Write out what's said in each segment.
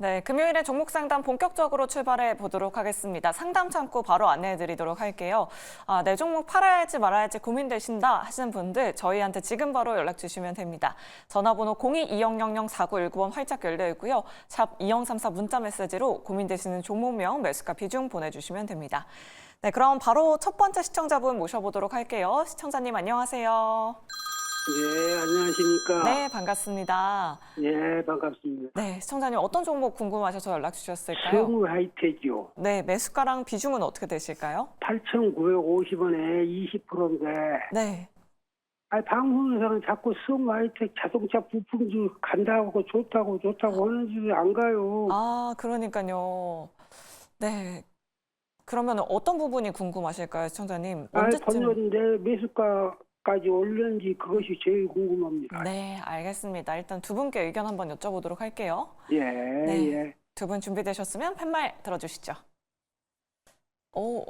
네, 금요일에 종목 상담 본격적으로 출발해 보도록 하겠습니다. 상담 창구 바로 안내해 드리도록 할게요. 내 종목 팔아야 할지 말아야 할지 고민되신다 하시는 분들 저희한테 지금 바로 연락 주시면 됩니다. 전화번호 02-2000-4919번 활짝 열려 있고요. 샵 2034 문자 메시지로 고민되시는 종목명, 매수가 비중 보내주시면 됩니다. 네, 그럼 바로 첫 번째 시청자분 모셔보도록 할게요. 시청자님 안녕하세요. 네, 안녕하십니까. 네, 반갑습니다. 네, 반갑습니다. 네, 시청자님 어떤 종목 궁금하셔서 연락 주셨을까요? 성우 하이텍이요. 네, 매수가랑 비중은 어떻게 되실까요? 8,950원에 20%인데, 네. 방송에서는 자꾸 성우 하이텍 자동차 부품주 간다고 좋다고 하는 집이 안 가요. 그러니까요. 네. 그러면 어떤 부분이 궁금하실까요, 시청자님? 언제쯤? 번졌는데 매수가까지 올렸는지 그것이 제일 궁금합니다. 네, 알겠습니다. 일단 두 분께 의견 한번 여쭤보도록 할게요. 예, 네. 예. 두 분 준비되셨으면 팻말 들어주시죠.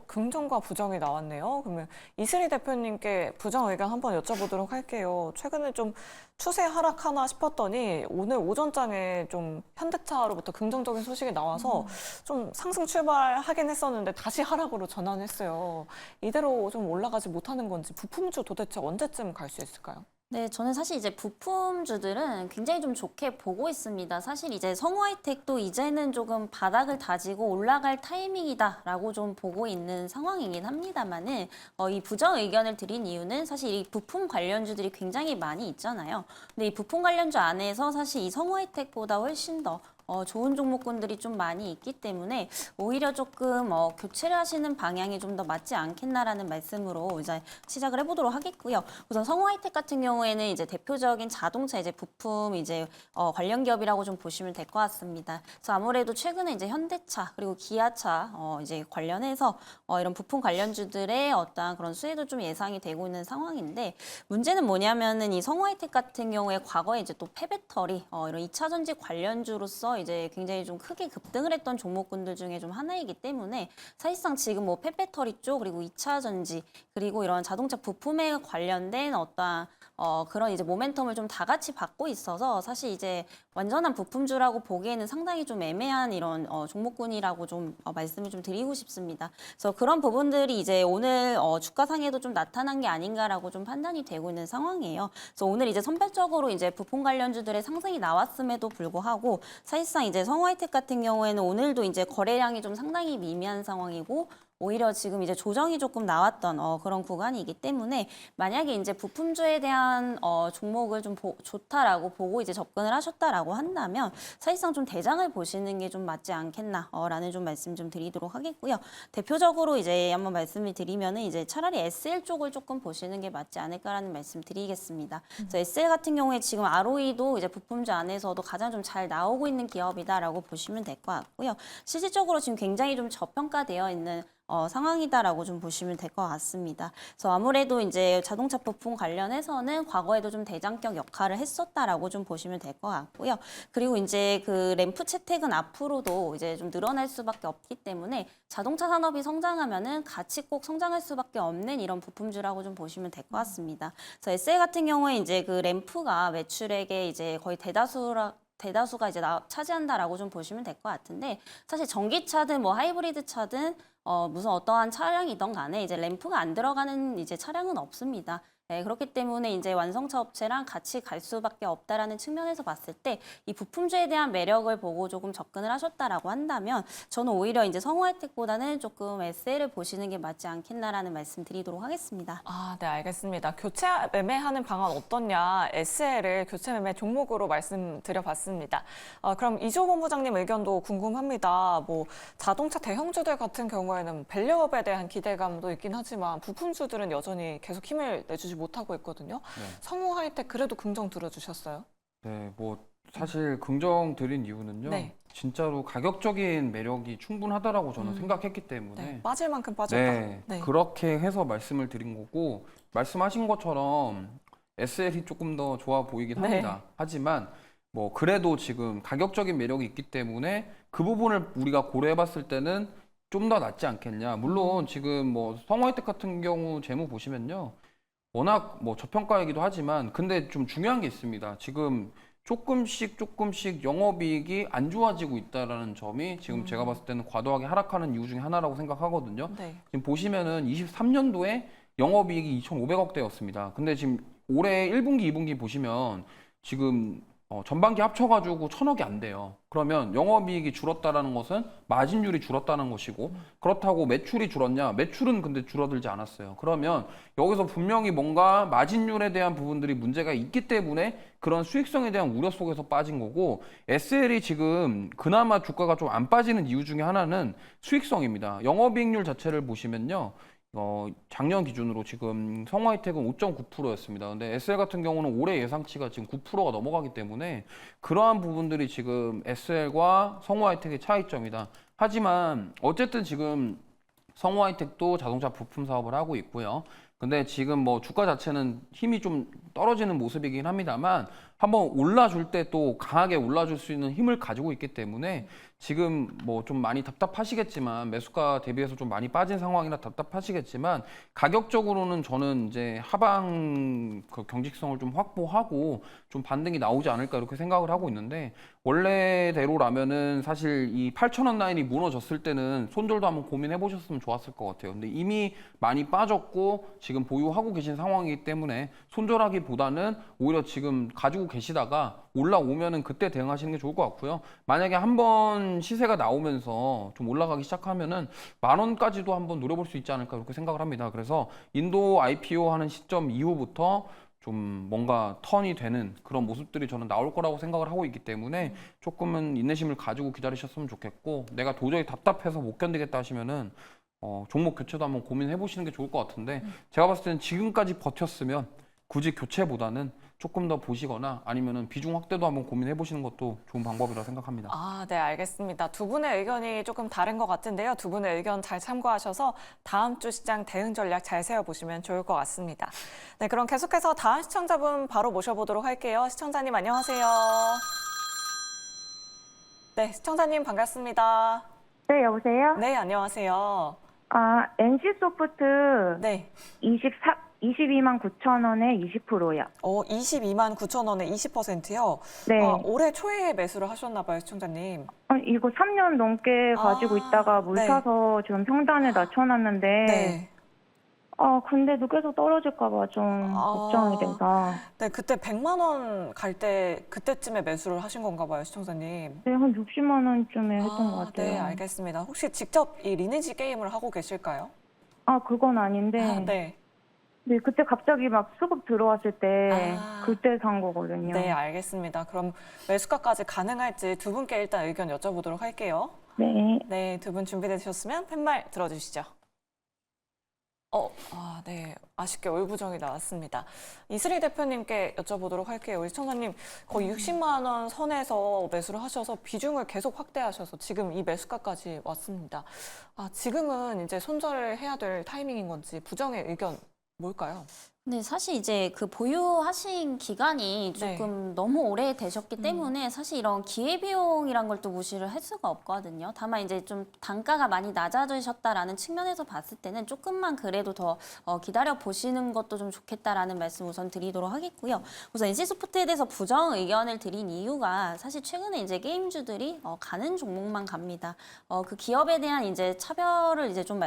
긍정과 부정이 나왔네요. 그러면 이슬희 대표님께 부정 의견 한번 여쭤보도록 할게요. 최근에 좀 추세 하락하나 싶었더니 오늘 오전장에 좀 현대차로부터 긍정적인 소식이 나와서 좀 상승 출발하긴 했었는데 다시 하락으로 전환했어요. 이대로 좀 올라가지 못하는 건지 부품주 도대체 언제쯤 갈 수 있을까요? 네, 저는 사실 이제 부품주들은 굉장히 좀 좋게 보고 있습니다. 사실 이제 성우하이텍도 이제는 조금 바닥을 다지고 올라갈 타이밍이다라고 좀 보고 있는 상황이긴 합니다만은 이 부정 의견을 드린 이유는 사실 이 부품 관련주들이 굉장히 많이 있잖아요. 근데 이 부품 관련주 안에서 사실 이 성우하이텍보다 훨씬 더 좋은 종목군들이 좀 많이 있기 때문에 오히려 조금 교체를 하시는 방향이 좀 더 맞지 않겠나라는 말씀으로 이제 시작을 해보도록 하겠고요. 우선 성우하이텍 같은 경우에는 이제 대표적인 자동차 이제 부품 이제 관련 기업이라고 좀 보시면 될 것 같습니다. 그래서 아무래도 최근에 이제 현대차 그리고 기아차 이제 관련해서 이런 부품 관련주들의 어떠한 그런 수혜도 좀 예상이 되고 있는 상황인데 문제는 뭐냐면은 이 성우하이텍 같은 경우에 과거에 이제 또 폐배터리 이런 2차 전지 관련주로서 이제 굉장히 좀 크게 급등을 했던 종목군들 중에 좀 하나이기 때문에 사실상 지금 뭐 폐배터리 쪽 그리고 2차 전지 그리고 이런 자동차 부품에 관련된 어떠한 그런 이제 모멘텀을 좀 다 같이 받고 있어서 사실 이제 완전한 부품주라고 보기에는 상당히 좀 애매한 이런 종목군이라고 좀 말씀을 좀 드리고 싶습니다. 그래서 그런 부분들이 이제 오늘 주가상에도 좀 나타난 게 아닌가라고 좀 판단이 되고 있는 상황이에요. 그래서 오늘 이제 선별적으로 이제 부품 관련주들의 상승이 나왔음에도 불구하고 사실상 이제 성우하이텍 같은 경우에는 오늘도 이제 거래량이 좀 상당히 미미한 상황이고 오히려 지금 이제 조정이 조금 나왔던 그런 구간이기 때문에 만약에 이제 부품주에 대한 종목을 좀 좋다라고 보고 이제 접근을 하셨다라고 한다면 사실상 좀 대장을 보시는 게 좀 맞지 않겠나라는 좀 말씀 좀 드리도록 하겠고요. 대표적으로 이제 한번 말씀을 드리면은 이제 차라리 SL 쪽을 조금 보시는 게 맞지 않을까라는 말씀 드리겠습니다. 그래서 SL 같은 경우에 지금 ROE도 이제 부품주 안에서도 가장 좀 잘 나오고 있는 기업이다라고 보시면 될 것 같고요. 실질적으로 지금 굉장히 좀 저평가되어 있는 상황이다라고 좀 보시면 될 것 같습니다. 그래서 아무래도 이제 자동차 부품 관련해서는 과거에도 좀 대장격 역할을 했었다라고 좀 보시면 될 것 같고요. 그리고 이제 그 램프 채택은 앞으로도 이제 좀 늘어날 수밖에 없기 때문에 자동차 산업이 성장하면은 같이 꼭 성장할 수밖에 없는 이런 부품주라고 좀 보시면 될 것 같습니다. 그래서 SL 같은 경우에 이제 그 램프가 매출액의 이제 거의 대다수가 이제 차지한다라고 좀 보시면 될 것 같은데 사실 전기차든 뭐 하이브리드 차든 무슨 어떠한 차량이든 간에 이제 램프가 안 들어가는 이제 차량은 없습니다. 네, 그렇기 때문에 이제 완성차 업체랑 같이 갈 수밖에 없다라는 측면에서 봤을 때 이 부품주에 대한 매력을 보고 조금 접근을 하셨다라고 한다면 저는 오히려 이제 성우하이텍보다는 조금 SL을 보시는 게 맞지 않겠나라는 말씀 드리도록 하겠습니다. 네, 알겠습니다. 교체 매매하는 방안 어떻냐, SL을 교체 매매 종목으로 말씀드려봤습니다. 그럼 이조 본부장님 의견도 궁금합니다. 뭐 자동차 대형주들 같은 경우에는 밸류업에 대한 기대감도 있긴 하지만 부품주들은 여전히 계속 힘을 내주지 못하고 있거든요. 네. 성우하이텍 그래도 긍정 들어주셨어요? 네, 뭐 사실 긍정 드린 이유는요. 네. 진짜로 가격적인 매력이 충분하다라고 저는 생각했기 때문에 네, 빠질 만큼 빠졌다. 네, 네. 그렇게 해서 말씀을 드린 거고 말씀하신 것처럼 SL이 조금 더 좋아 보이긴 네. 합니다. 하지만 뭐 그래도 지금 가격적인 매력이 있기 때문에 그 부분을 우리가 고려해봤을 때는 좀 더 낫지 않겠냐. 물론 지금 뭐 성화이텍 같은 경우 재무 보시면요. 워낙 뭐 저평가이기도 하지만 근데 좀 중요한 게 있습니다. 지금 조금씩 영업이익이 안 좋아지고 있다라는 점이 지금 제가 봤을 때는 과도하게 하락하는 이유 중에 하나라고 생각하거든요. 네. 지금 보시면은 23년도에 영업이익이 2,500억대였습니다. 근데 지금 올해 1분기, 2분기 보시면 지금 전반기 합쳐가지고 1,000억이 안 돼요. 그러면 영업이익이 줄었다라는 것은 마진율이 줄었다는 것이고, 그렇다고 매출이 줄었냐? 매출은 근데 줄어들지 않았어요. 그러면 여기서 분명히 뭔가 마진율에 대한 부분들이 문제가 있기 때문에 그런 수익성에 대한 우려 속에서 빠진 거고, SL이 지금 그나마 주가가 좀 안 빠지는 이유 중에 하나는 수익성입니다. 영업이익률 자체를 보시면요. 작년 기준으로 지금 성화이텍은 5.9%였습니다. 근데 SL 같은 경우는 올해 예상치가 지금 9%가 넘어가기 때문에 그러한 부분들이 지금 SL과 성화이텍의 차이점이다. 하지만 어쨌든 지금 성화이텍도 자동차 부품 사업을 하고 있고요. 근데 지금 뭐 주가 자체는 힘이 좀 떨어지는 모습이긴 합니다만 한번 올라줄 때 또 강하게 올라줄 수 있는 힘을 가지고 있기 때문에 지금 뭐 좀 많이 답답하시겠지만 매수가 대비해서 좀 많이 빠진 상황이라 답답하시겠지만 가격적으로는 저는 이제 하방 그 경직성을 좀 확보하고 좀 반등이 나오지 않을까 이렇게 생각을 하고 있는데 원래대로라면은 사실 이 8,000원 라인이 무너졌을 때는 손절도 한번 고민해 보셨으면 좋았을 것 같아요. 근데 이미 많이 빠졌고 지금 보유하고 계신 상황이기 때문에 손절하기보다는 오히려 지금 가지고 계시다가 올라오면은 그때 대응하시는 게 좋을 것 같고요. 만약에 한번 시세가 나오면서 좀 올라가기 시작하면은 10,000원까지도 한번 노려볼 수 있지 않을까 이렇게 생각을 합니다. 그래서 인도 IPO 하는 시점 이후부터 좀 뭔가 턴이 되는 그런 모습들이 저는 나올 거라고 생각을 하고 있기 때문에 조금은 인내심을 가지고 기다리셨으면 좋겠고, 내가 도저히 답답해서 못 견디겠다 하시면은 종목 교체도 한번 고민해 보시는 게 좋을 것 같은데, 제가 봤을 때는 지금까지 버텼으면 굳이 교체보다는 조금 더 보시거나 아니면은 비중 확대도 한번 고민해 보시는 것도 좋은 방법이라고 생각합니다. 아, 네, 알겠습니다. 두 분의 의견이 조금 다른 것 같은데요. 두 분의 의견 잘 참고하셔서 다음 주 시장 대응 전략 잘 세워보시면 좋을 것 같습니다. 네, 그럼 계속해서 다음 시청자분 바로 모셔보도록 할게요. 시청자님 안녕하세요. 네, 시청자님 반갑습니다. 네, 여보세요? 네, 안녕하세요. NC소프트 네, 22만 9천 원에 20%요. 22만 9천 원에 20%요. 네. 올해 초에 매수를 하셨나 봐요, 시청자님. 이거 3년 넘게 가지고 있다가 물 네. 타서 지금 평단에 낮춰놨는데, 네. 근데도 계속 떨어질까봐 좀 걱정이 돼서. 네, 그때 100만 원 갈 때 그때쯤에 매수를 하신 건가 봐요, 시청자님. 네, 한 60만 원쯤에 했던 것 같아요. 네, 알겠습니다. 혹시 직접 이 리니지 게임을 하고 계실까요? 그건 아닌데, 네. 네, 그때 갑자기 막 수급 들어왔을 때, 아. 그때 산 거거든요. 네, 알겠습니다. 그럼 매수가까지 가능할지 두 분께 일단 의견 여쭤보도록 할게요. 네. 네, 두 분 준비되셨으면 팻말 들어주시죠. 네. 아쉽게 얼부정이 나왔습니다. 이슬희 대표님께 여쭤보도록 할게요. 우리 시청자님 거의 60만 원 선에서 매수를 하셔서 비중을 계속 확대하셔서 지금 이 매수가까지 왔습니다. 지금은 이제 손절을 해야 될 타이밍인 건지 부정의 의견 뭘까요? 네, 사실 이제 그 보유하신 기간이 네. 조금 너무 오래 되셨기 때문에 사실 이런 기회비용이란 걸 또 무시를 할 수가 없거든요. 다만 이제 좀 단가가 많이 낮아지셨다라는 측면에서 봤을 때는 조금만 그래도 더 기다려 보시는 것도 좀 좋겠다라는 말씀 우선 드리도록 하겠고요. 우선 NC소프트에 대해서 부정 의견을 드린 이유가 사실 최근에 이제 게임주들이 가는 종목만 갑니다. 그 기업에 대한 이제 차별을 이제 좀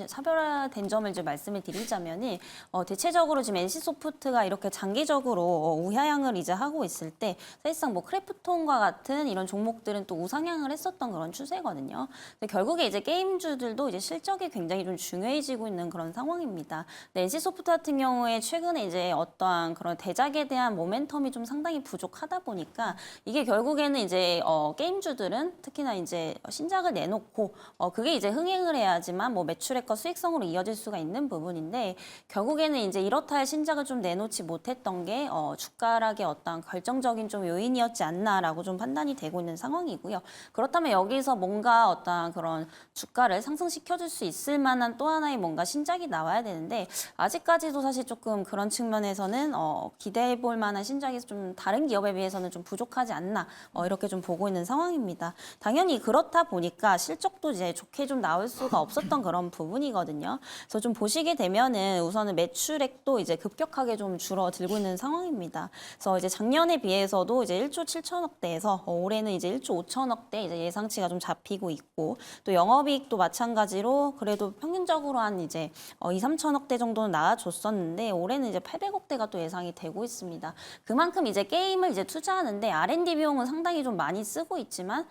차별화된 점을 이제 말씀을 드리자면은 대체적으로 지금 NC소프트가 이렇게 장기적으로 우하향을 이제 하고 있을 때 사실상 뭐 크래프톤과 같은 이런 종목들은 또 우상향을 했었던 그런 추세거든요. 근데 결국에 이제 게임주들도 이제 실적이 굉장히 좀 중요해지고 있는 그런 상황입니다. 근데 NC소프트 같은 경우에 최근에 이제 어떠한 그런 대작에 대한 모멘텀이 좀 상당히 부족하다 보니까 이게 결국에는 이제 게임주들은 특히나 이제 신작을 내놓고 그게 이제 흥행을 해야지만 뭐 매출액과 수익성으로 이어질 수가 있는 부분인데 결국에는 이제 이렇다 할 신작을 좀 내놓지 못했던 게 주가락의 어떤 결정적인 좀 요인이었지 않나라고 좀 판단이 되고 있는 상황이고요. 그렇다면 여기서 뭔가 어떤 그런 주가를 상승시켜줄 수 있을 만한 또 하나의 뭔가 신작이 나와야 되는데 아직까지도 사실 조금 그런 측면에서는 기대해 볼 만한 신작이 좀 다른 기업에 비해서는 좀 부족하지 않나 이렇게 좀 보고 있는 상황입니다. 당연히 그렇다 보니까 실적도 이제 좋게 좀 나올 수가 없었던 그런 부분이거든요. 그래서 좀 보시게 되면은 우선은 매출액도 상승폭도 이제 급격하게 좀 줄어들고 있는 상황입니다. 그래서 이제 작년에 비해서도 이제 1조 7천억대에서 올해는 이제 1조 5천억대 이제 예상치가 좀 잡히고 있고 또 영업이익도 마찬가지로 그래도 평균적으로 한 이제 2, 3천억대 정도는 나아졌었는데 올해는 이제 800억대가 또 예상이 되고 있습니다. 그만큼 이제 게임을 이제 투자하는데 R&D 비용은 상당히 좀 많이 쓰고 있지만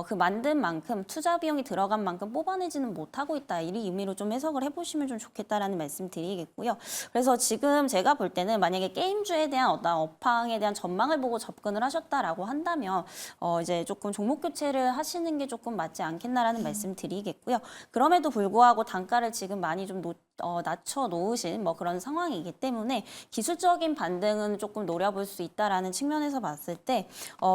그 만든 만큼 투자 비용이 들어간 만큼 뽑아내지는 못하고 있다. 이 의미로 좀 해석을 해보시면 좀 좋겠다라는 말씀 드리겠고요. 그래서 지금 제가 볼 때는 만약에 게임주에 대한 어떤 업황에 대한 전망을 보고 접근을 하셨다라고 한다면 이제 조금 종목 교체를 하시는 게 조금 맞지 않겠나라는 말씀 드리겠고요. 그럼에도 불구하고 단가를 지금 많이 좀 낮춰 놓으신 뭐 그런 상황이기 때문에 기술적인 반등은 조금 노려볼 수 있다라는 측면에서 봤을 때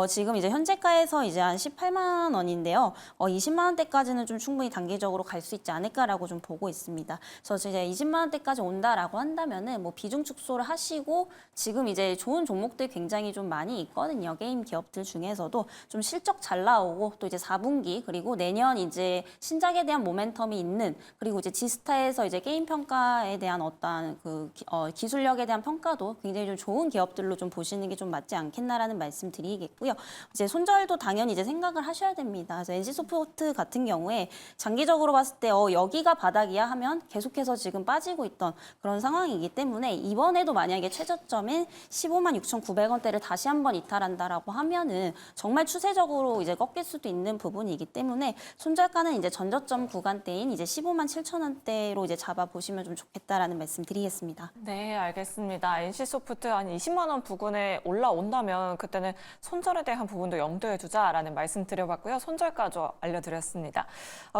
지금 이제 현재가에서 이제 한 18만 원인데요. 20만 원대까지는 좀 충분히 단기적으로 갈 수 있지 않을까라고 좀 보고 있습니다. 그래서 이제 20만 원대까지 온다라고 한다면은 뭐 비중 축소를 하시고 지금 이제 좋은 종목들 굉장히 좀 많이 있거든요. 게임 기업들 중에서도 좀 실적 잘 나오고 또 이제 4분기 그리고 내년 이제 신작에 대한 모멘텀이 있는 그리고 이제 지스타에서 이제 게임 평가에 대한 어떤 그 기술력에 대한 평가도 굉장히 좀 좋은 기업들로 좀 보시는 게 좀 맞지 않겠나라는 말씀 드리겠고요. 이제 손절도 당연히 이제 생각을 하셔야 됩니다. 그래서 NC소프트 같은 경우에 장기적으로 봤을 때 여기가 바닥이야 하면 계속해서 지금 빠지고 있던 그런 상황이기 때문에 이번에도 만약에 최저점인 15만 6,900원대를 다시 한번 이탈한다라고 하면은 정말 추세적으로 이제 꺾일 수도 있는 부분이기 때문에 손절가는 이제 전저점 구간대인 이제 15만 7천 원대로 이제 잡아 보시면 좀 좋겠다라는 말씀 드리겠습니다. 네, 알겠습니다. NC소프트 한 20만 원 부근에 올라온다면 그때는 손절에 대한 부분도 염두에 두자라는 말씀 드려봤고요. 손절까지 알려드렸습니다.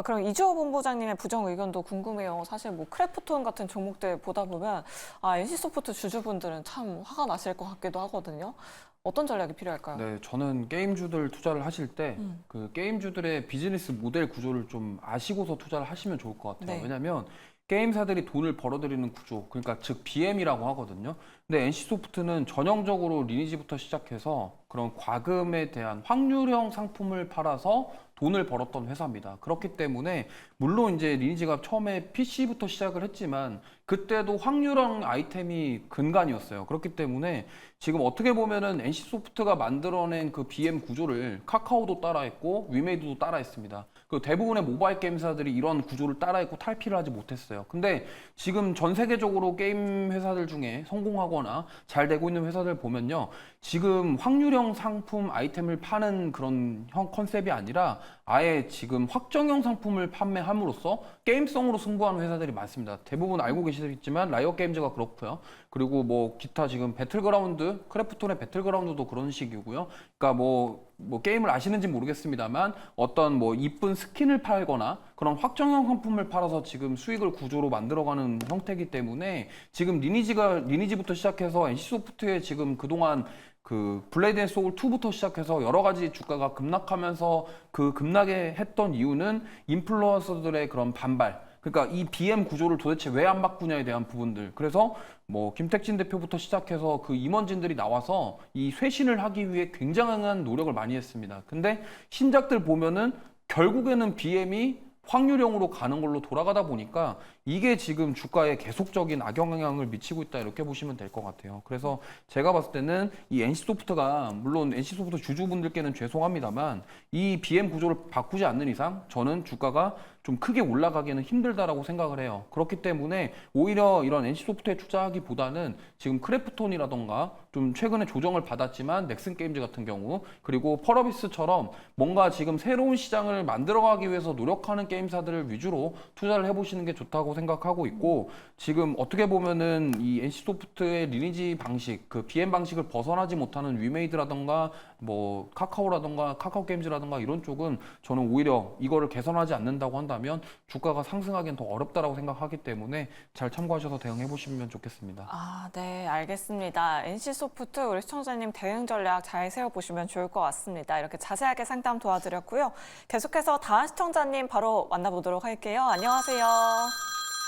그럼 이주호 본부장님의 부정 의견도 궁금해요. 사실 뭐 크래프톤 같은 종목들 보다 보면 NC소프트 주주분들은 참 화가 나실 것 같기도 하거든요. 어떤 전략이 필요할까요? 네, 저는 게임주들 투자를 하실 때 그 게임주들의 비즈니스 모델 구조를 좀 아시고서 투자를 하시면 좋을 것 같아요. 네. 왜냐하면 게임사들이 돈을 벌어들이는 구조, 그러니까 즉 BM이라고 하거든요. 근데 NC소프트는 전형적으로 리니지부터 시작해서 그런 과금에 대한 확률형 상품을 팔아서 돈을 벌었던 회사입니다. 그렇기 때문에 물론 이제 리니지가 처음에 PC부터 시작을 했지만 그때도 확률형 아이템이 근간이었어요. 그렇기 때문에 지금 어떻게 보면은 NC소프트가 만들어낸 그 BM 구조를 카카오도 따라했고 위메이드도 따라했습니다. 그 대부분의 모바일 게임사들이 이런 구조를 따라했고 탈피를 하지 못했어요. 근데 지금 전 세계적으로 게임 회사들 중에 성공하거나 잘 되고 있는 회사들 보면요. 지금 확률형 상품 아이템을 파는 그런 컨셉이 아니라 아예 지금 확정형 상품을 판매함으로써 게임성으로 승부하는 회사들이 많습니다. 대부분 알고 계시겠지만 라이엇 게임즈가 그렇고요. 그리고 뭐 기타 지금 배틀그라운드, 크래프톤의 배틀그라운드도 그런 식이고요. 그러니까 뭐 게임을 아시는지 모르겠습니다만 어떤 뭐 이쁜 스킨을 팔거나 그런 확정형 상품을 팔아서 지금 수익을 구조로 만들어가는 형태이기 때문에 지금 리니지부터 시작해서 NC소프트의 지금 그동안 그 블레이드 앤 소울 2부터 시작해서 여러 가지 주가가 급락하면서 그 급락에 했던 이유는 인플루언서들의 그런 반발. 그러니까 이 BM 구조를 도대체 왜 안 바꾸냐에 대한 부분들. 그래서 뭐 김택진 대표부터 시작해서 그 임원진들이 나와서 이 쇄신을 하기 위해 굉장한 노력을 많이 했습니다. 근데 신작들 보면은 결국에는 BM이 확률형으로 가는 걸로 돌아가다 보니까 이게 지금 주가에 계속적인 악영향을 미치고 있다 이렇게 보시면 될 것 같아요. 그래서 제가 봤을 때는 이 NC소프트가 물론 NC소프트 주주분들께는 죄송합니다만 이 BM 구조를 바꾸지 않는 이상 저는 주가가 좀 크게 올라가기는 힘들다라고 생각을 해요. 그렇기 때문에 오히려 이런 NC소프트에 투자하기보다는 지금 크래프톤이라던가 좀 최근에 조정을 받았지만 넥슨 게임즈 같은 경우 그리고 펄어비스처럼 뭔가 지금 새로운 시장을 만들어가기 위해서 노력하는 게임사들을 위주로 투자를 해보시는 게 좋다고 생각하고 있고 지금 어떻게 보면은 이 NC소프트의 리니지 방식, 그 BM 방식을 벗어나지 못하는 위메이드라던가 뭐 카카오라던가 카카오게임즈라던가 이런 쪽은 저는 오히려 이거를 개선하지 않는다고 한다면 주가가 상승하기는 더 어렵다라고 생각하기 때문에 잘 참고하셔서 대응해 보시면 좋겠습니다. 네, 알겠습니다. NC소프트 우리 시청자님 대응 전략 잘 세워보시면 좋을 것 같습니다. 이렇게 자세하게 상담 도와드렸고요. 계속해서 다음 시청자님 바로 만나보도록 할게요. 안녕하세요.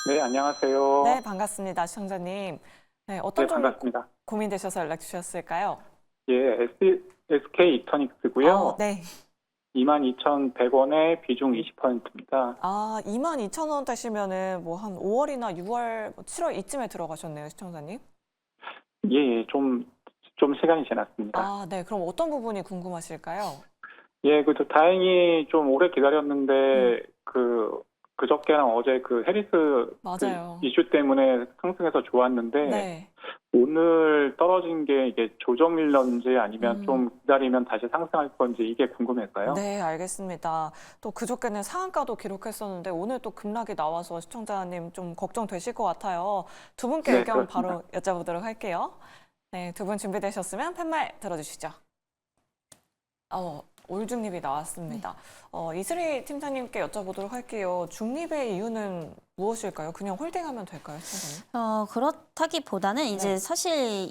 네, 안녕하세요. 네, 반갑습니다. 시청자님. 네, 어떤 네, 점 반갑습니다. 고민되셔서 연락 주셨을까요? 예, SK 이터닉스고요. 네. 22,100원에 비중 20%입니다. 아, 22,000원대시면은 뭐 한 5월이나 6월, 7월 이쯤에 들어가셨네요, 시청자님. 예, 예, 좀 시간이 지났습니다. 아, 네. 그럼 어떤 부분이 궁금하실까요? 예, 다행히 좀 오래 기다렸는데, 그저께랑 어제 해리스 맞아요. 이슈 때문에 상승해서 좋았는데, 네. 오늘 떨어진 게 이게 조정일런지 아니면 좀 기다리면 다시 상승할 건지 이게 궁금해서요. 네, 알겠습니다. 또 그저께는 상한가도 기록했었는데 오늘 또 급락이 나와서 시청자님 좀 걱정되실 것 같아요. 두 분께 네, 의견 그렇습니다. 바로 여쭤보도록 할게요. 네, 두 분 준비되셨으면 팻말 들어주시죠. 올중립이 나왔습니다. 이슬희 팀장님께 여쭤보도록 할게요. 중립의 이유는 무엇일까요? 그냥 홀딩하면 될까요, 시청자님? 그렇다기보다는 이제 네. 사실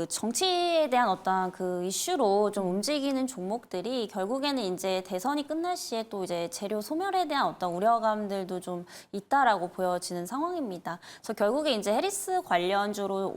정치에 대한 어떤 이슈로 좀 움직이는 종목들이 결국에는 이제 대선이 끝날 시에 또 이제 재료 소멸에 대한 어떤 우려감들도 좀 있다라고 보여지는 상황입니다. 그래서 결국에 이제 해리스 관련주로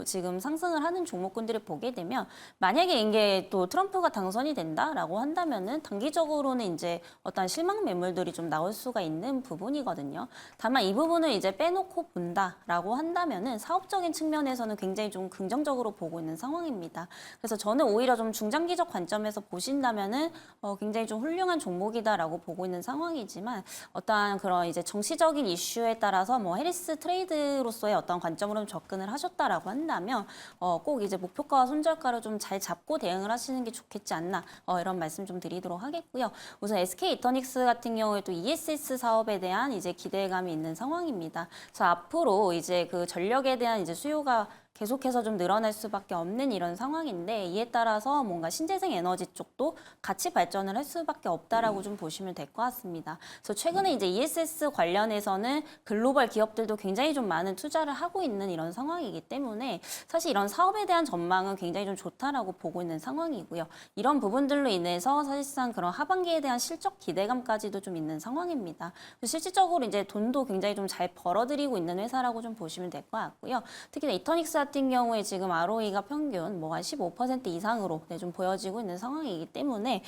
지금 상승을 하는 종목군들을 보게 되면 만약에 이게 또 트럼프가 당선이 된다라고 한다면은 단기적으로는 이제 어떤 실망 매물들이 좀 나올 수가 있는 부분이거든요. 다만 이 부분을 이제 빼놓고 본다라고 한다면은 사업적인 측면에서는 굉장히 좀 긍정적으로 보고 있는 상황입니다. 그래서 저는 오히려 좀 중장기적 관점에서 보신다면은 굉장히 좀 훌륭한 종목이다라고 보고 있는 상황이지만 어떠한 그런 이제 정치적인 이슈에 따라서 뭐 해리스 트레이드로서의 어떤 관점으로 접근을 하셨다라고 한다면 꼭 이제 목표가와 손절가를 좀 잘 잡고 대응을 하시는 게 좋겠지 않나 이런 말씀 좀 드리도록 하겠고요. 우선 SK 이터닉스 같은 경우에도 ESS 사업에 대한 이제 기대감이 있는 상황입니다. 그래서 앞으로 이제 전력에 대한 이제 수요가 계속해서 좀 늘어날 수밖에 없는 이런 상황인데 이에 따라서 뭔가 신재생 에너지 쪽도 같이 발전을 할 수밖에 없다라고 좀 보시면 될 것 같습니다. 그래서 최근에 이제 ESS 관련해서는 글로벌 기업들도 굉장히 좀 많은 투자를 하고 있는 이런 상황이기 때문에 사실 이런 사업에 대한 전망은 굉장히 좀 좋다라고 보고 있는 상황이고요. 이런 부분들로 인해서 사실상 그런 하반기에 대한 실적 기대감까지도 좀 있는 상황입니다. 실질적으로 이제 돈도 굉장히 좀 잘 벌어들이고 있는 회사라고 좀 보시면 될 것 같고요. 특히나 이터닉스 같은 경우에 지금 ROE가 평균 뭐 한 15% 이상으로 좀 보여지고 있는 상황이기 때문에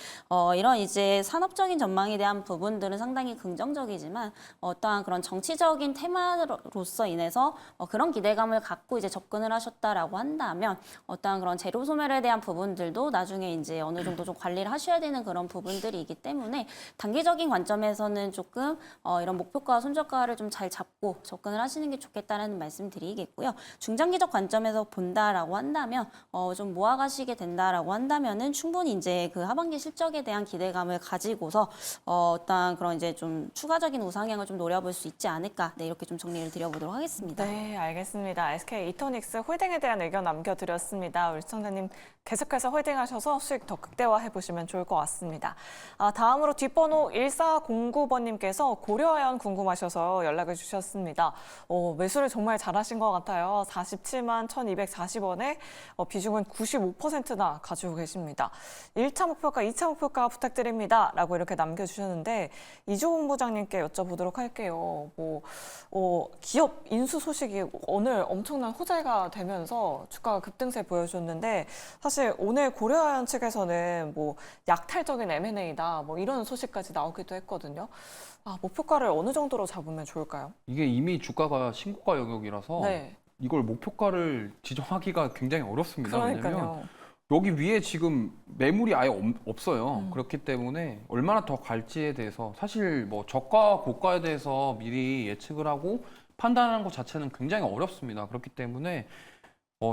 이런 이제 산업적인 전망에 대한 부분들은 상당히 긍정적이지만 어떠한 그런 정치적인 테마로서 인해서 그런 기대감을 갖고 이제 접근을 하셨다라고 한다면 어떠한 그런 재료 소멸에 대한 부분들도 나중에 이제 어느 정도 좀 관리를 하셔야 되는 그런 부분들이 있기 때문에 단기적인 관점에서는 조금 이런 목표가와 손절가를 좀 잘 잡고 접근을 하시는 게 좋겠다는 말씀 드리겠고요. 중장기적 관점에서 본다라고 한다면 좀 모아가시게 된다라고 한다면은 충분히 이제 하반기 실적에 대한 기대감을 가지고서 어떤 그런 이제 좀 추가적인 우상향을 좀 노려볼 수 있지 않을까. 네, 이렇게 좀 정리를 드려보도록 하겠습니다. 네, 알겠습니다. SK 이터닉스 홀딩에 대한 의견 남겨드렸습니다. 우리 시청자님 계속해서 홀딩하셔서 수익 더 극대화해 보시면 좋을 것 같습니다. 다음으로 뒷번호 1409번님께서 고려아연 궁금하셔서 연락을 주셨습니다. 매수를 정말 잘하신 것 같아요. 47만 1,240원에 비중은 95%나 가지고 계십니다. 1차 목표가, 2차 목표가 부탁드립니다. 라고 이렇게 남겨주셨는데 이주홍 부장님께 여쭤보도록 할게요. 기업 인수 소식이 오늘 엄청난 호재가 되면서 주가가 급등세 보여줬는데 사실 오늘 고려아연 측에서는 약탈적인 M&A다 이런 소식까지 나오기도 했거든요. 목표가를 어느 정도로 잡으면 좋을까요? 이게 이미 주가가 신고가 영역이라서 네. 이걸 목표가를 지정하기가 굉장히 어렵습니다. 왜냐면 그러니까요. 여기 위에 지금 매물이 아예 없어요. 그렇기 때문에 얼마나 더 갈지에 대해서 사실 저가 고가에 대해서 미리 예측을 하고 판단하는 것 자체는 굉장히 어렵습니다. 그렇기 때문에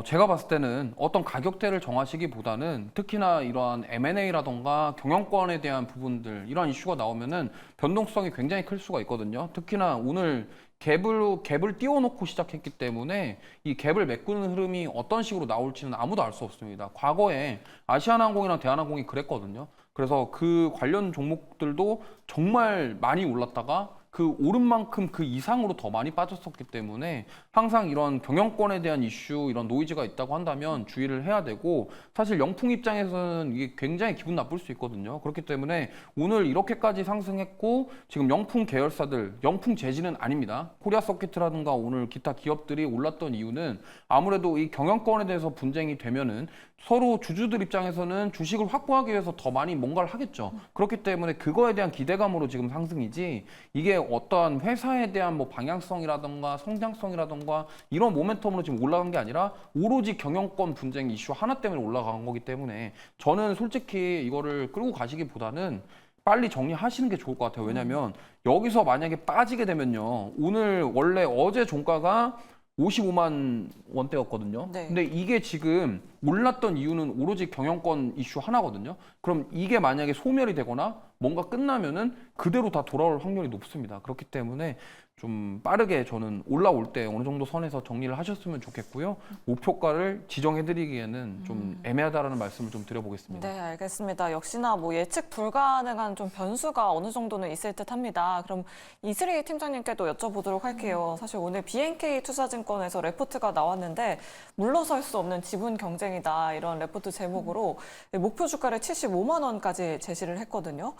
제가 봤을 때는 어떤 가격대를 정하시기보다는 특히나 이러한 M&A라던가 경영권에 대한 부분들 이러한 이슈가 나오면은 변동성이 굉장히 클 수가 있거든요. 특히나 오늘 갭을 띄워놓고 시작했기 때문에 이 갭을 메꾸는 흐름이 어떤 식으로 나올지는 아무도 알 수 없습니다. 과거에 아시아나항공이랑 대한항공이 그랬거든요. 그래서 그 관련 종목들도 정말 많이 올랐다가 그 오른 만큼 그 이상으로 더 많이 빠졌었기 때문에 항상 이런 경영권에 대한 이슈, 이런 노이즈가 있다고 한다면 주의를 해야 되고, 사실 영풍 입장에서는 이게 굉장히 기분 나쁠 수 있거든요. 그렇기 때문에 오늘 이렇게까지 상승했고, 지금 영풍 계열사들, 영풍 재질은 아닙니다. 코리아 서킷이라든가 오늘 기타 기업들이 올랐던 이유는 아무래도 이 경영권에 대해서 분쟁이 되면은 서로 주주들 입장에서는 주식을 확보하기 위해서 더 많이 뭔가를 하겠죠. 그렇기 때문에 그거에 대한 기대감으로 지금 상승이지, 이게 어떠한 회사에 대한 뭐 방향성이라던가 성장성이라던가 이런 모멘텀으로 지금 올라간 게 아니라 오로지 경영권 분쟁 이슈 하나 때문에 올라간 거기 때문에 저는 솔직히 이거를 끌고 가시기보다는 빨리 정리하시는 게 좋을 것 같아요. 왜냐면 여기서 만약에 빠지게 되면요, 오늘 원래 어제 종가가 55만 원대였거든요. 네. 근데 이게 지금 올랐던 이유는 오로지 경영권 이슈 하나거든요. 그럼 이게 만약에 소멸이 되거나 뭔가 끝나면은 그대로 다 돌아올 확률이 높습니다. 그렇기 때문에 좀 빠르게 저는 올라올 때 어느 정도 선에서 정리를 하셨으면 좋겠고요. 목표가를 지정해드리기에는 좀 애매하다라는 말씀을 좀 드려보겠습니다. 네, 알겠습니다. 역시나 뭐 예측 불가능한 좀 변수가 어느 정도는 있을 듯합니다. 그럼 이슬희 팀장님께도 여쭤보도록 할게요. 사실 오늘 BNK 투자증권에서 레포트가 나왔는데 물러설 수 없는 지분 경쟁이다, 이런 레포트 제목으로 목표 주가를 75만 원까지 제시를 했거든요.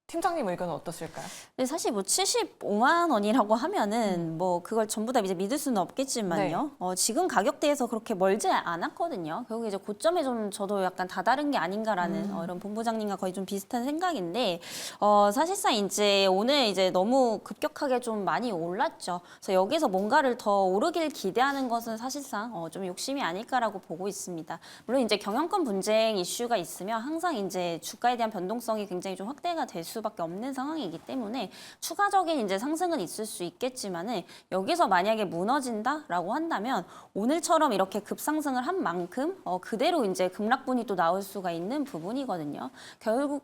팀장님 의견은 어떠실까요? 근데 사실 뭐 75만 원이라고 하면은 뭐 그걸 전부 다 이제 믿을 수는 없겠지만요. 지금 가격대에서 그렇게 멀지 않았거든요. 결국 이제 고점에 좀 저도 약간 다다른 게 아닌가라는 이런 본부장님과 거의 좀 비슷한 생각인데, 사실상 이제 오늘 이제 너무 급격하게 좀 많이 올랐죠. 그래서 여기서 뭔가를 더 오르길 기대하는 것은 사실상 좀 욕심이 아닐까라고 보고 있습니다. 물론 이제 경영권 분쟁 이슈가 있으면 항상 이제 주가에 대한 변동성이 굉장히 좀 확대가 될 수밖에 없는 상황이기 때문에 추가적인 이제 상승은 있을 수 있겠지만은, 여기서 만약에 무너진다라고 한다면 오늘처럼 이렇게 급상승을 한 만큼 그대로 이제 급락분이 또 나올 수가 있는 부분이거든요.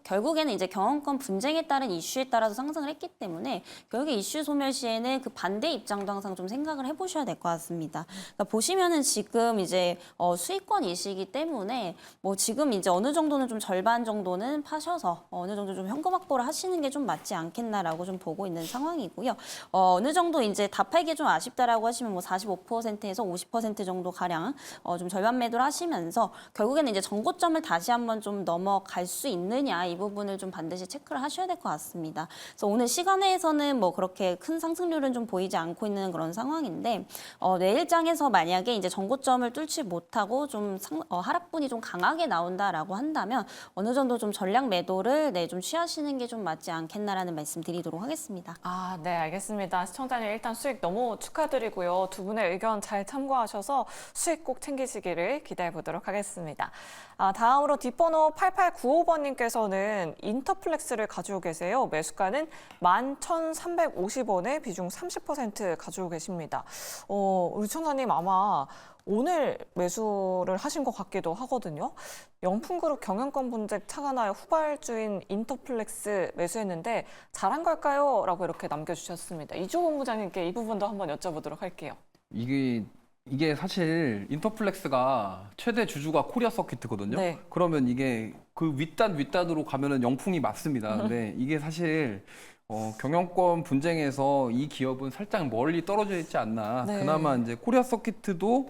결국에는 이제 경영권 분쟁에 따른 이슈에 따라서 상승을 했기 때문에 결국에 이슈 소멸 시에는 그 반대 입장도 항상 좀 생각을 해보셔야 될 것 같습니다. 그러니까 보시면은 지금 이제 수익권이시기 때문에 뭐 지금 이제 어느 정도는 좀 절반 정도는 파셔서 어느 정도 좀 현금 확보를 하시는 게 좀 맞지 않겠나라고 좀 보고 있는 상황이고요. 어느 정도 이제 다 팔기 좀 아쉽다라고 하시면 뭐 45%에서 50% 정도 가량 좀 절반 매도를 하시면서 결국에는 이제 전고점을 다시 한번 좀 넘어갈 수 있느냐, 이 부분을 좀 반드시 체크를 하셔야 될 것 같습니다. 그래서 오늘 시간에서는 뭐 그렇게 큰 상승률은 좀 보이지 않고 있는 그런 상황인데, 내일장에서 만약에 이제 전고점을 뚫지 못하고 좀 하락분이 좀 강하게 나온다라고 한다면 어느 정도 좀 전략 매도를 좀 취하시는 게 좀 맞지 않겠나라는 말씀 드리도록 하겠습니다. 네, 알겠습니다. 시청자님 일단 수익 너무 축하드리고요. 두 분의 의견 잘 참고하셔서 수익 꼭 챙기시기를 기대해 보도록 하겠습니다. 다음으로 뒷번호 8895번님께서는 인터플렉스를 가지고 계세요. 매수가는 11,350원에 비중 30% 가지고 계십니다. 우리 청자님 아마 오늘 매수를 하신 것 같기도 하거든요. 영풍그룹 경영권 분쟁 차관하여 후발주인 인터플렉스 매수했는데 잘한 걸까요? 라고 이렇게 남겨주셨습니다. 이주호 부장님께 이 부분도 한번 여쭤보도록 할게요. 이게 사실 인터플렉스가 최대 주주가 코리아 서킷이거든요. 네. 그러면 이게 그 윗단으로 가면은 영풍이 맞습니다. 근데 이게 사실 경영권 분쟁에서 이 기업은 살짝 멀리 떨어져 있지 않나. 네. 그나마 이제 코리아 서킷도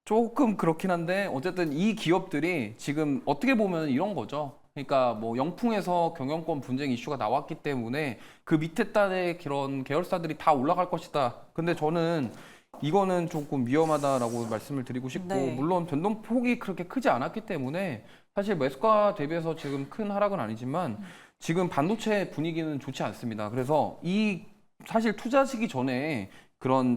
조금 그렇긴 한데, 어쨌든 이 기업들이 지금 어떻게 보면 이런 거죠. 그러니까 뭐 영풍에서 경영권 분쟁 이슈가 나왔기 때문에 그 밑에 단의 그런 계열사들이 다 올라갈 것이다. 근데 저는 이거는 조금 위험하다라고 말씀을 드리고 싶고, 네. 물론 변동폭이 그렇게 크지 않았기 때문에 사실 매수가 대비해서 지금 큰 하락은 아니지만 지금 반도체 분위기는 좋지 않습니다. 그래서 사실 투자하시기 전에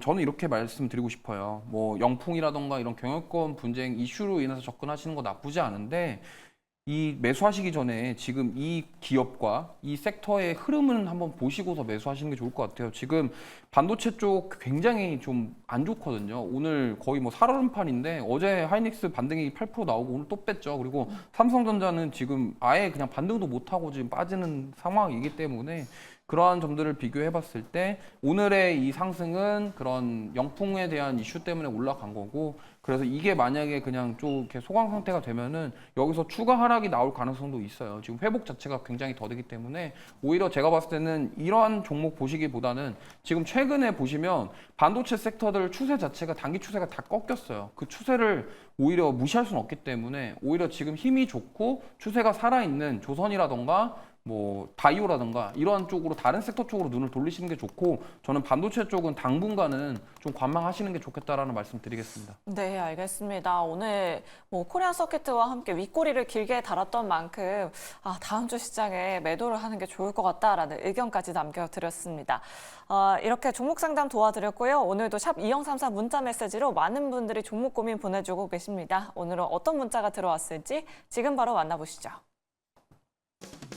저는 이렇게 말씀드리고 싶어요. 뭐 영풍이라던가 이런 경영권 분쟁 이슈로 인해서 접근하시는 거 나쁘지 않은데, 이 매수하시기 전에 지금 이 기업과 이 섹터의 흐름을 한번 보시고서 매수하시는 게 좋을 것 같아요. 지금 반도체 쪽 굉장히 좀 안 좋거든요. 오늘 거의 뭐 살얼음판인데, 어제 하이닉스 반등이 8% 나오고 오늘 또 뺐죠. 그리고 삼성전자는 지금 아예 그냥 반등도 못하고 지금 빠지는 상황이기 때문에 그러한 점들을 비교해 봤을 때 오늘의 이 상승은 그런 영풍에 대한 이슈 때문에 올라간 거고, 그래서 이게 만약에 그냥 좀 이렇게 소강 상태가 되면은 여기서 추가 하락 하락이 나올 가능성도 있어요. 지금 회복 자체가 굉장히 더디기 때문에 오히려 제가 봤을 때는 이러한 종목 보시기보다는 지금 최근에 보시면 반도체 섹터들 추세 자체가 단기 추세가 다 꺾였어요. 그 추세를 오히려 무시할 수는 없기 때문에 오히려 지금 힘이 좋고 추세가 살아있는 조선이라던가 뭐 바이오라든가 이러한 쪽으로 다른 섹터 쪽으로 눈을 돌리시는 게 좋고 저는 반도체 쪽은 당분간은 좀 관망하시는 게 좋겠다라는 말씀 드리겠습니다. 네, 알겠습니다. 오늘 뭐 코리안 서킷과 함께 윗꼬리를 길게 달았던 만큼 다음 주 시장에 매도를 하는 게 좋을 것 같다라는 의견까지 남겨드렸습니다. 이렇게 종목 상담 도와드렸고요. 오늘도 샵 2034 문자 메시지로 많은 분들이 종목 고민 보내주고 계십니다. 오늘은 어떤 문자가 들어왔을지 지금 바로 만나보시죠.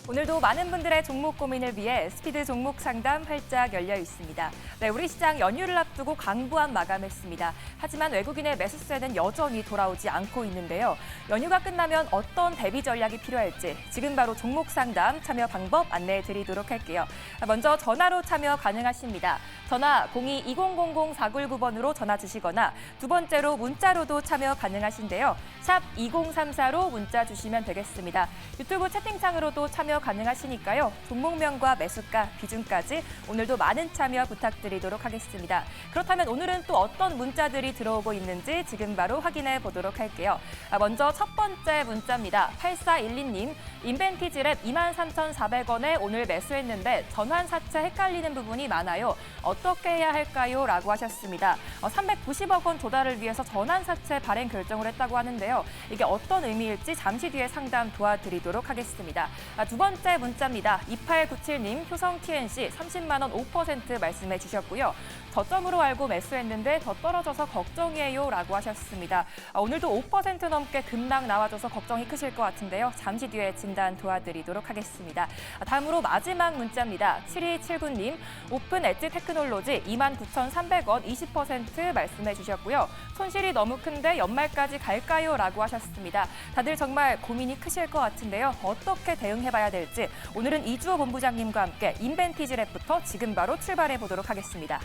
오늘도 많은 분들의 종목 고민을 위해 스피드 종목 상담 활짝 열려 있습니다. 네, 우리 시장 연휴를 앞두고 강보한 마감했습니다. 하지만 외국인의 매수세는 여전히 돌아오지 않고 있는데요. 연휴가 끝나면 어떤 대비 전략이 필요할지 지금 바로 종목 상담 참여 방법 안내해 드리도록 할게요. 먼저 전화로 참여 가능하십니다. 전화 02-2000-499번으로 전화 주시거나 두 번째로 문자로도 참여 가능하신데요. 샵 2034로 문자 주시면 되겠습니다. 유튜브 채팅창으로도 참여 가능하시니까요. 종목명과 매수가, 비중까지 오늘도 많은 참여 부탁드리도록 하겠습니다. 그렇다면 오늘은 또 어떤 문자들이 들어오고 있는지 지금 바로 확인해 보도록 할게요. 먼저 첫 번째 문자입니다. 8412님, 인벤티지랩 23,400원에 오늘 매수했는데 전환사채 헷갈리는 부분이 많아요. 어떻게 해야 할까요? 라고 하셨습니다. 390억 원 조달을 위해서 전환사채 발행 결정을 했다고 하는데요. 이게 어떤 의미일지 잠시 뒤에 상담 도와드리도록 하겠습니다. 두 번째 문자입니다. 2897님, 효성 TNC 30만 원 5% 말씀해 주셨고요. 저점으로 알고 매수했는데 더 떨어져서 걱정이에요 라고 하셨습니다. 오늘도 5% 넘게 급락 나와줘서 걱정이 크실 것 같은데요. 잠시 뒤에 진단 도와드리도록 하겠습니다. 다음으로 마지막 문자입니다. 7279님, 오픈 엣지 테크놀로지 29,300원 20% 말씀해 주셨고요. 손실이 너무 큰데 연말까지 갈까요? 라고 하셨습니다. 다들 정말 고민이 크실 것 같은데요. 어떻게 대응해봐야 될지 오늘은 이주호 본부장님과 함께 인벤티지랩부터 지금 바로 출발해 보도록 하겠습니다.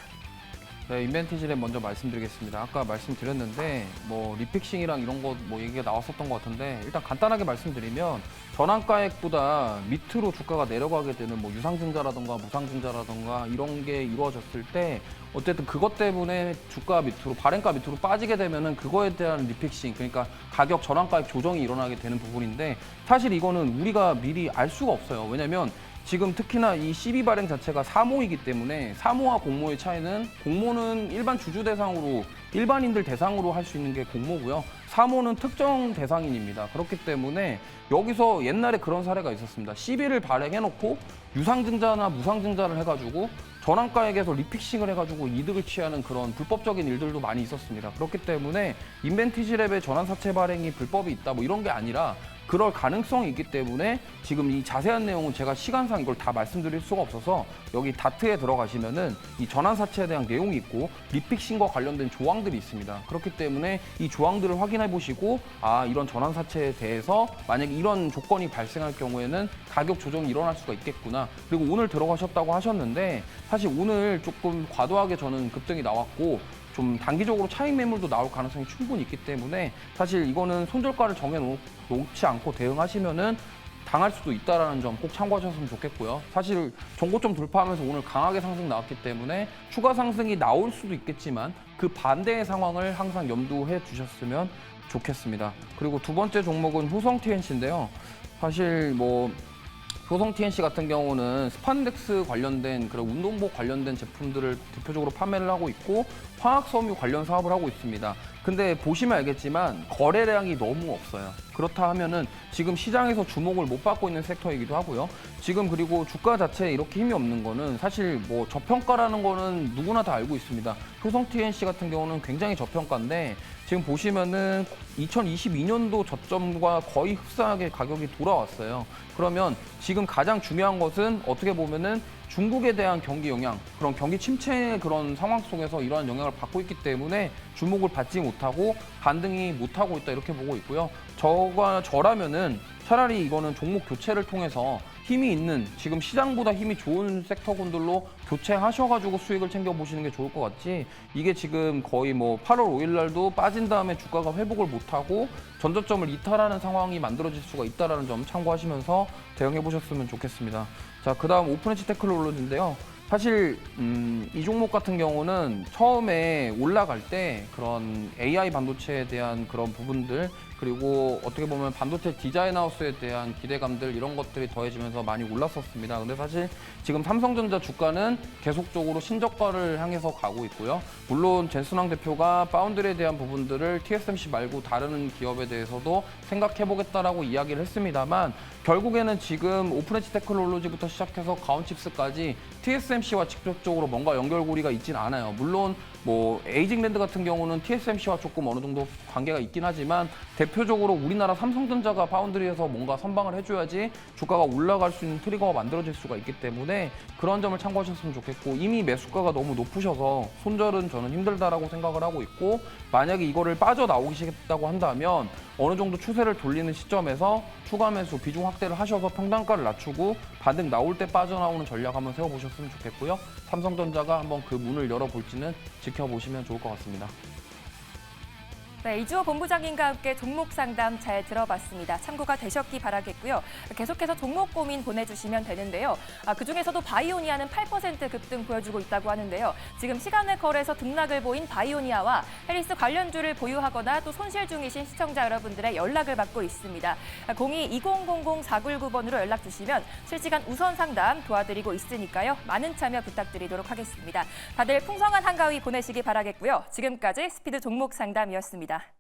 네, 인벤티지랩 먼저 말씀드리겠습니다. 아까 말씀드렸는데 뭐 리픽싱이랑 이런 거 뭐 얘기가 나왔었던 것 같은데 일단 간단하게 말씀드리면 전환가액보다 밑으로 주가가 내려가게 되는 뭐 유상증자라든가 무상증자라든가 이런 게 이루어졌을 때 어쨌든 그것 때문에 주가 밑으로 발행가 밑으로 빠지게 되면은 그거에 대한 리픽싱 그러니까 가격 전환가액 조정이 일어나게 되는 부분인데 사실 이거는 우리가 미리 알 수가 없어요. 왜냐면 지금 특히나 이 CB 발행 자체가 사모이기 때문에 사모와 공모의 차이는 공모는 일반 주주 대상으로 일반인들 대상으로 할 수 있는 게 공모고요. 사모는 특정 대상인입니다. 그렇기 때문에 여기서 옛날에 그런 사례가 있었습니다. CB를 발행해놓고 유상증자나 무상증자를 해가지고 전환가액에서 리픽싱을 해가지고 이득을 취하는 그런 불법적인 일들도 많이 있었습니다. 그렇기 때문에 인벤티지랩의 전환사채 발행이 불법이 있다 뭐 이런 게 아니라 그럴 가능성이 있기 때문에 지금 이 자세한 내용은 제가 시간상 이걸 다 말씀드릴 수가 없어서 여기 다트에 들어가시면은 이 전환사채에 대한 내용이 있고 리픽싱과 관련된 조항들이 있습니다. 그렇기 때문에 이 조항들을 확인해 보시고 이런 전환사채에 대해서 만약에 이런 조건이 발생할 경우에는 가격 조정이 일어날 수가 있겠구나. 그리고 오늘 들어가셨다고 하셨는데 사실 오늘 조금 과도하게 저는 급등이 나왔고 좀 단기적으로 차익 매물도 나올 가능성이 충분히 있기 때문에 사실 이거는 손절가를 정해놓지 않고 대응하시면은 당할 수도 있다는 점 꼭 참고하셨으면 좋겠고요. 사실 전고점 돌파하면서 오늘 강하게 상승 나왔기 때문에 추가 상승이 나올 수도 있겠지만 그 반대의 상황을 항상 염두해 주셨으면 좋겠습니다. 그리고 두 번째 종목은 효성 TNC인데요. 사실 뭐 효성 TNC 같은 경우는 스판덱스 관련된 그런 운동복 관련된 제품들을 대표적으로 판매를 하고 있고 화학섬유 관련 사업을 하고 있습니다. 근데 보시면 알겠지만 거래량이 너무 없어요. 그렇다 하면은 지금 시장에서 주목을 못 받고 있는 섹터이기도 하고요. 지금 그리고 주가 자체에 이렇게 힘이 없는 거는 사실 뭐 저평가라는 거는 누구나 다 알고 있습니다. 효성 TNC 같은 경우는 굉장히 저평가인데 지금 보시면은 2022년도 저점과 거의 흡사하게 가격이 돌아왔어요. 그러면 지금 가장 중요한 것은 어떻게 보면은 중국에 대한 경기 영향, 그런 경기 침체의 그런 상황 속에서 이러한 영향을 받고 있기 때문에 주목을 받지 못하고 반등이 못하고 있다 이렇게 보고 있고요. 저라면은 차라리 이거는 종목 교체를 통해서 힘이 있는 지금 시장보다 힘이 좋은 섹터군들로 교체하셔가지고 수익을 챙겨보시는 게 좋을 것 같지. 이게 지금 거의 뭐 8월 5일 날도 빠진 다음에 주가가 회복을 못하고 전저점을 이탈하는 상황이 만들어질 수가 있다는 점 참고하시면서 대응해보셨으면 좋겠습니다. 자, 그다음 오픈엣지 테크놀로지인데요. 사실 이 종목 같은 경우는 처음에 올라갈 때 그런 AI 반도체에 대한 그런 부분들 그리고 어떻게 보면 반도체 디자인 하우스에 대한 기대감들 이런 것들이 더해지면서 많이 올랐었습니다. 근데 사실 지금 삼성전자 주가는 계속적으로 신저가를 향해서 가고 있고요. 물론 젠슨왕 대표가 파운드리에 대한 부분들을 TSMC 말고 다른 기업에 대해서도 생각해보겠다라고 이야기를 했습니다만 결국에는 지금 오픈엣지 테크놀로지부터 시작해서 가온칩스까지 TSMC와 직접적으로 뭔가 연결고리가 있진 않아요. 물론 뭐 에이징랜드 같은 경우는 TSMC와 조금 어느 정도 관계가 있긴 하지만 대표적으로 우리나라 삼성전자가 파운드리에서 뭔가 선방을 해줘야지 주가가 올라갈 수 있는 트리거가 만들어질 수가 있기 때문에 그런 점을 참고하셨으면 좋겠고 이미 매수가가 너무 높으셔서 손절은 저는 힘들다라고 생각을 하고 있고 만약에 이거를 빠져나오시겠다고 한다면 어느 정도 추세를 돌리는 시점에서 추가 매수 비중 확대를 하셔서 평단가를 낮추고 반등 나올 때 빠져나오는 전략 한번 세워보셨으면 좋겠고요. 삼성전자가 한번 그 문을 열어볼지는 지켜보시면 좋을 것 같습니다. 네, 이주호 본부장님과 함께 종목 상담 잘 들어봤습니다. 참고가 되셨기 바라겠고요. 계속해서 종목 고민 보내주시면 되는데요. 그중에서도 바이오니아는 8% 급등 보여주고 있다고 하는데요. 지금 시간의 거래에서 등락을 보인 바이오니아와 해리스 관련주를 보유하거나 또 손실 중이신 시청자 여러분들의 연락을 받고 있습니다. 02-2000-499번으로 연락 주시면 실시간 우선 상담 도와드리고 있으니까요. 많은 참여 부탁드리도록 하겠습니다. 다들 풍성한 한가위 보내시기 바라겠고요. 지금까지 스피드 종목 상담이었습니다.